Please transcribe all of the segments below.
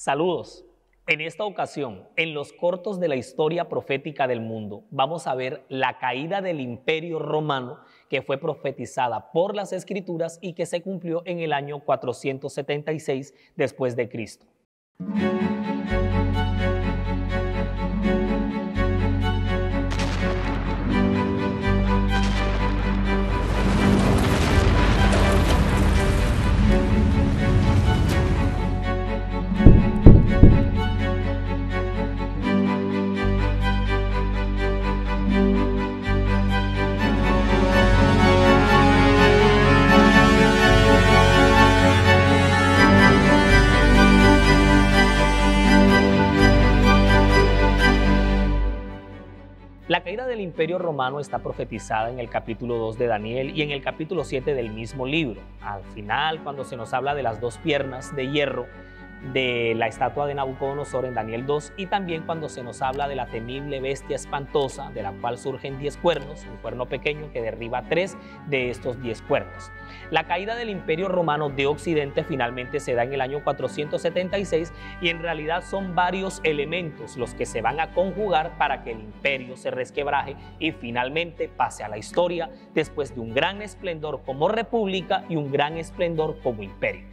Saludos. En esta ocasión, en los cortos de la historia profética del mundo, vamos a ver la caída del Imperio Romano que fue profetizada por las Escrituras y que se cumplió en el año 476 después de Cristo. La caída del Imperio Romano está profetizada en el capítulo 2 de Daniel y en el capítulo 7 del mismo libro. Al final, cuando se nos habla de las dos piernas de hierro de la estatua de Nabucodonosor en Daniel 2, y también cuando se nos habla de la temible bestia espantosa, de la cual surgen 10 cuernos, un cuerno pequeño que derriba 3 de estos 10 cuernos. La caída del Imperio Romano de Occidente finalmente se da en el año 476 y en realidad son varios elementos los que se van a conjugar para que el imperio se resquebraje y finalmente pase a la historia después de un gran esplendor como república y un gran esplendor como imperio.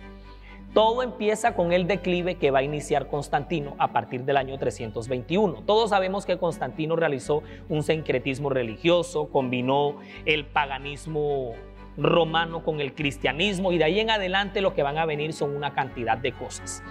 Todo empieza con el declive que va a iniciar Constantino a partir del año 321. Todos sabemos que Constantino realizó un sincretismo religioso, combinó el paganismo romano con el cristianismo y de ahí en adelante lo que van a venir son una cantidad de cosas.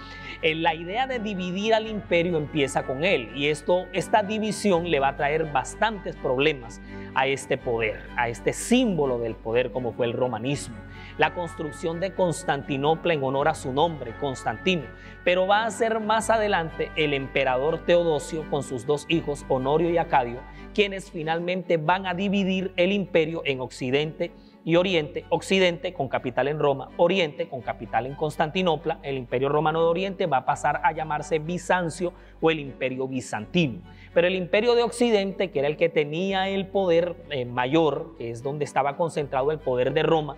La idea de dividir al imperio empieza con él y esta división le va a traer bastantes problemas a este poder, a este símbolo del poder como fue el romanismo. La construcción de Constantinopla en honor a su nombre, Constantino, pero va a ser más adelante el emperador Teodosio con sus dos hijos, Honorio y Acadio, quienes finalmente van a dividir el imperio en Occidente y Oriente, Occidente con capital en Roma, Oriente con capital en Constantinopla. El Imperio Romano de Oriente va a pasar a llamarse Bizancio o el Imperio Bizantino. Pero el Imperio de Occidente, que era el que tenía el poder mayor, que es donde estaba concentrado el poder de Roma,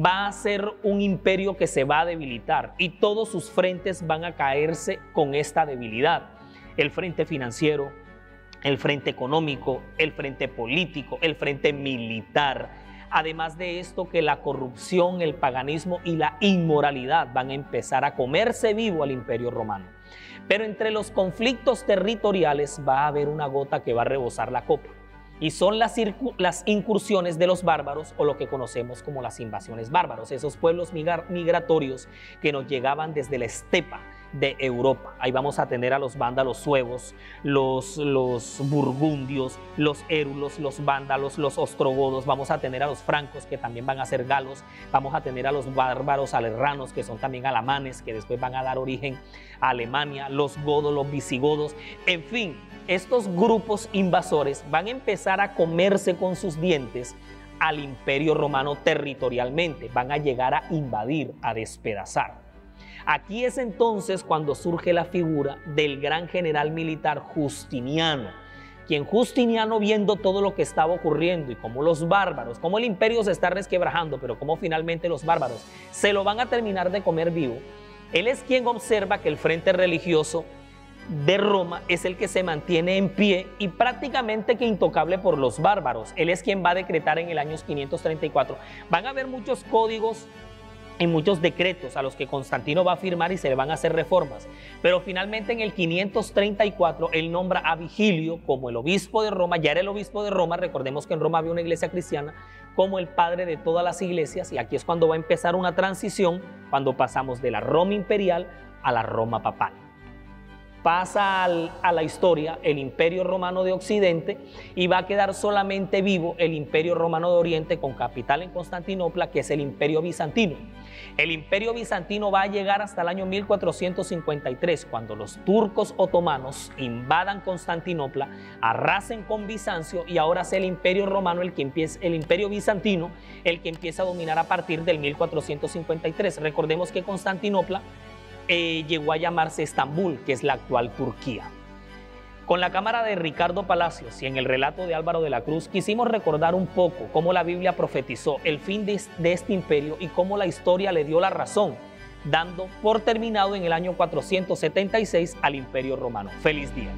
va a ser un imperio que se va a debilitar y todos sus frentes van a caerse con esta debilidad. El frente financiero, el frente económico, el frente político, el frente militar. Además de esto, que la corrupción, el paganismo y la inmoralidad van a empezar a comerse vivo al Imperio Romano. Pero entre los conflictos territoriales va a haber una gota que va a rebosar la copa. Y son las incursiones de los bárbaros o lo que conocemos como las invasiones bárbaros, esos pueblos migratorios que nos llegaban desde la estepa de Europa. Ahí vamos a tener a los vándalos suevos, los burgundios, los érulos, los vándalos, los ostrogodos, vamos a tener a los francos que también van a ser galos, vamos a tener a los bárbaros alerranos que son también alamanes que después van a dar origen a Alemania, los godos, los visigodos, en fin. Estos grupos invasores van a empezar a comerse con sus dientes al Imperio Romano territorialmente, van a llegar a invadir, a despedazar. Aquí es entonces cuando surge la figura del gran general militar Justiniano, quien Justiniano, viendo todo lo que estaba ocurriendo y cómo los bárbaros, cómo el imperio se está resquebrajando, pero cómo finalmente los bárbaros se lo van a terminar de comer vivo, él es quien observa que el frente religioso de Roma es el que se mantiene en pie y prácticamente que intocable por los bárbaros. Él es quien va a decretar en el año 534. Van a haber muchos códigos y muchos decretos a los que Constantino va a firmar y se le van a hacer reformas. Pero finalmente en el 534 él nombra a Vigilio como el obispo de Roma. Ya era el obispo de Roma, recordemos que en Roma había una iglesia cristiana, como el padre de todas las iglesias, y aquí es cuando va a empezar una transición, cuando pasamos de la Roma imperial a la Roma papal. Pasa a la historia el Imperio Romano de Occidente y va a quedar solamente vivo el Imperio Romano de Oriente con capital en Constantinopla, que es el Imperio Bizantino. El Imperio Bizantino va a llegar hasta el año 1453, cuando los turcos otomanos invadan Constantinopla, arrasen con Bizancio y ahora es el Imperio Romano, el Imperio Bizantino, el que empieza a dominar a partir del 1453. Recordemos que Constantinopla llegó a llamarse Estambul, que es la actual Turquía. Con la cámara de Ricardo Palacios y en el relato de Álvaro de la Cruz quisimos recordar un poco cómo la Biblia profetizó el fin de este imperio y cómo la historia le dio la razón dando por terminado en el año 476 al Imperio Romano. ¡Feliz día!